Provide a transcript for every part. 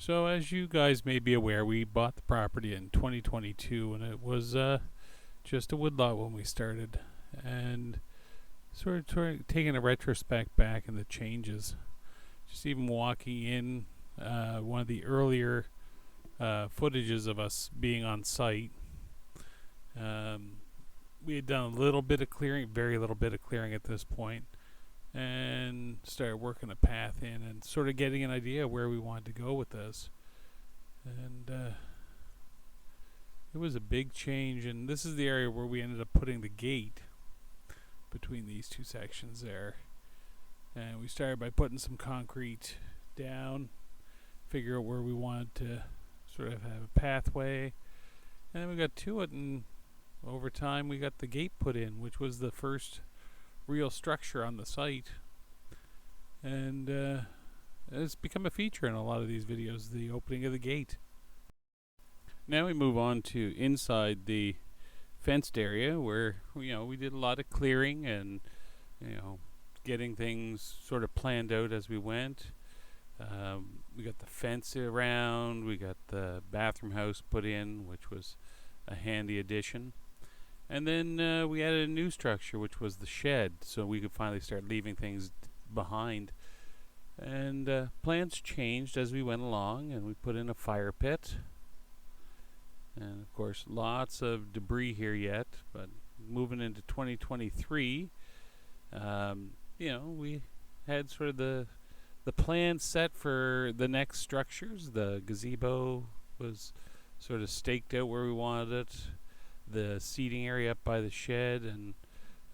So, as you guys may be aware, we bought the property in 2022, and it was just a woodlot when we started. And sort of taking a retrospect back and the changes, just even walking in one of the earlier footages of us being on site, we had done a little bit of clearing, very little bit of clearing at this point, and started working a path in and sort of getting an idea of where we wanted to go with this. And it was a big change, and this is the area where we ended up putting the gate between these two sections there. And we started by putting some concrete down, figure out where we wanted to sort of have a pathway, and then we got to it, and over time we got the gate put in, which was the first real structure on the site. And it's become a feature in a lot of these videos, the opening of the gate. Now we move on to inside the fenced area, where we did a lot of clearing and getting things sort of planned out as we went. We got the fence around, we got the bathroom house put in, which was a handy addition. And then we added a new structure, which was the shed, so we could finally start leaving things behind. And plans changed as we went along, and we put in a fire pit. And of course, lots of debris here yet, but moving into 2023, we had sort of the plan set for the next structures. The gazebo was sort of staked out where we wanted it. The seating area up by the shed, and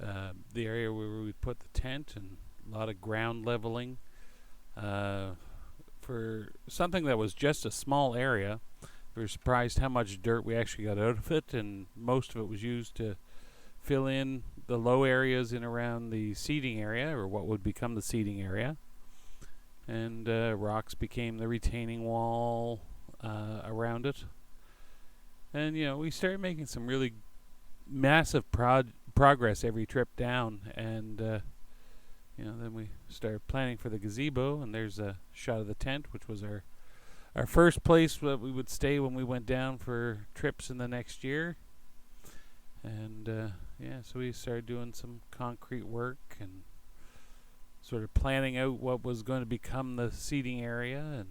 the area where we would put the tent, and a lot of ground leveling. For something that was just a small area, we were surprised how much dirt we actually got out of it, and most of it was used to fill in the low areas in around the seating area, or what would become the seating area. And rocks became the retaining wall around it. And we started making some really massive progress every trip down, and then we started planning for the gazebo, and there's a shot of the tent, which was our first place that we would stay when we went down for trips in the next year. And so we started doing some concrete work and sort of planning out what was going to become the seating area, and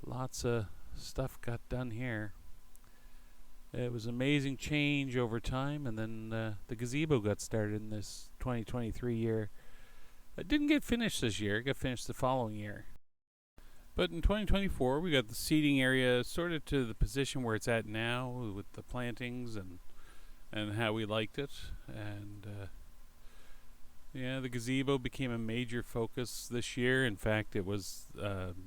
lots of stuff got done here. It was an amazing change over time, and then the gazebo got started in this 2023 year. It didn't get finished this year, it got finished the following year. But in 2024, we got the seating area sort of to the position where it's at now, with the plantings and how we liked it. And the gazebo became a major focus this year. In fact, it was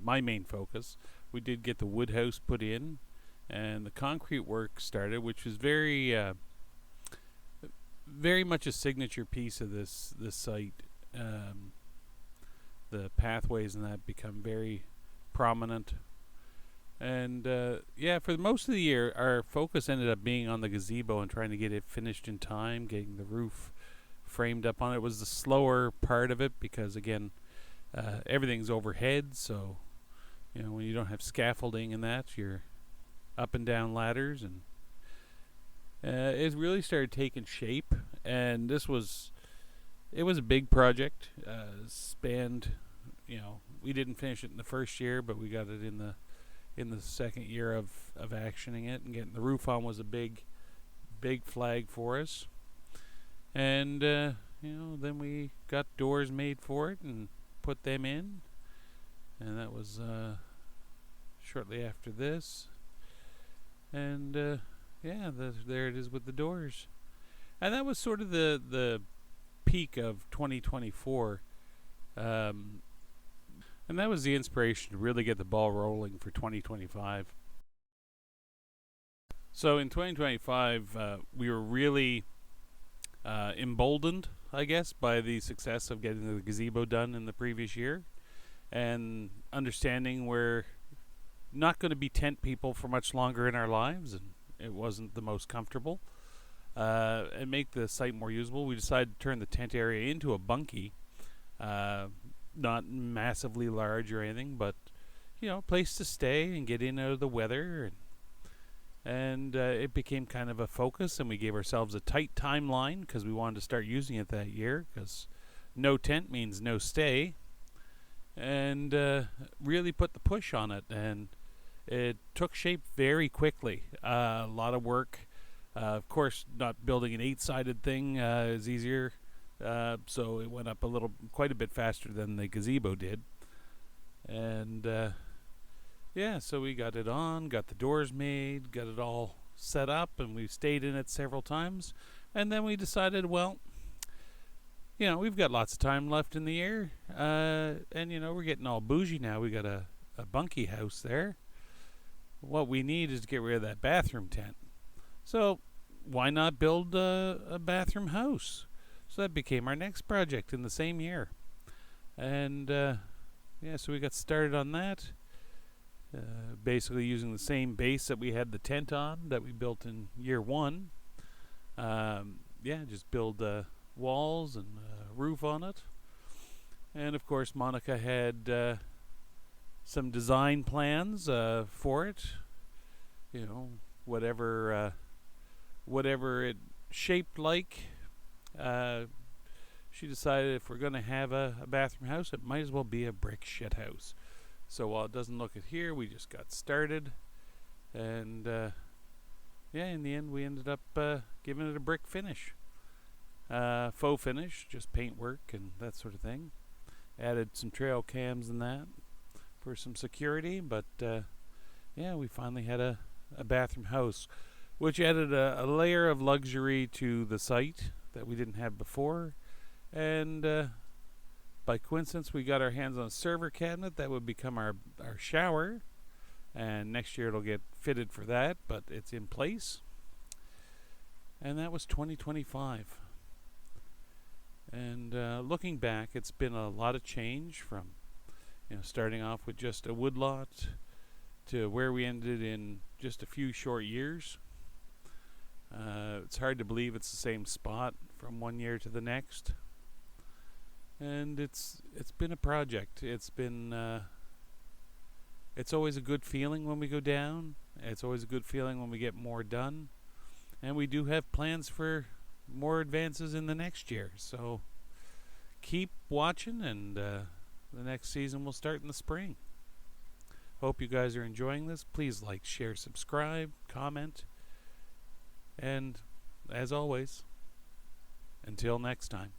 my main focus. We did get the wood house put in, and the concrete work started, which was very much a signature piece of this site. The pathways and that become very prominent. And for most of the year, our focus ended up being on the gazebo and trying to get it finished in time, getting the roof framed up on it. It was the slower part of it because, again, everything's overhead, so when you don't have scaffolding and that, you're up and down ladders, and it really started taking shape. And it was a big project. Spanned, we didn't finish it in the first year, but we got it in the second year of actioning it, and getting the roof on was a big flag for us. And then we got doors made for it and put them in, and that was shortly after this. And there it is with the doors. And that was sort of the peak of 2024. And that was the inspiration to really get the ball rolling for 2025. So in 2025, we were really emboldened, I guess, by the success of getting the gazebo done in the previous year, and understanding we're not going to be tent people for much longer in our lives, and it wasn't the most comfortable. And make the site more usable, we decided to turn the tent area into a bunkie. Not massively large or anything, but place to stay and get in out of the weather, and it became kind of a focus, and we gave ourselves a tight timeline because we wanted to start using it that year, because no tent means no stay, and really put the push on it, and it took shape very quickly. A lot of work. Of course, not building an 8-sided thing is easier, so it went up quite a bit faster than the gazebo did. And so we got it on, got the doors made, got it all set up, and we stayed in it several times. And then we decided, well, we've got lots of time left in the year, and we're getting all bougie now. We got a bunkie house there. What we need is to get rid of that bathroom tent. So why not build a bathroom house? So that became our next project in the same year. And so we got started on that. Basically using the same base that we had the tent on that we built in year one. Just build walls and roof on it. And of course Monica had some design plans for it. Whatever it shaped like. She decided if we're going to have a bathroom house, it might as well be a brick shit house. So while it doesn't look it here, we just got started. And in the end, we ended up giving it a brick finish. Faux finish, just paintwork and that sort of thing. Added some trail cams and that for some security. But we finally had a bathroom house, which added a layer of luxury to the site that we didn't have before. And by coincidence, we got our hands on a server cabinet that would become our shower. And next year it'll get fitted for that, but it's in place. And that was 2025. And looking back, it's been a lot of change from starting off with just a woodlot to where we ended in just a few short years. It's hard to believe it's the same spot from one year to the next. And it's been a project. It's always a good feeling when we go down. It's always a good feeling when we get more done. And we do have plans for more advances in the next year. So keep watching, and the next season will start in the spring. Hope you guys are enjoying this. Please like, share, subscribe, comment. And as always, until next time.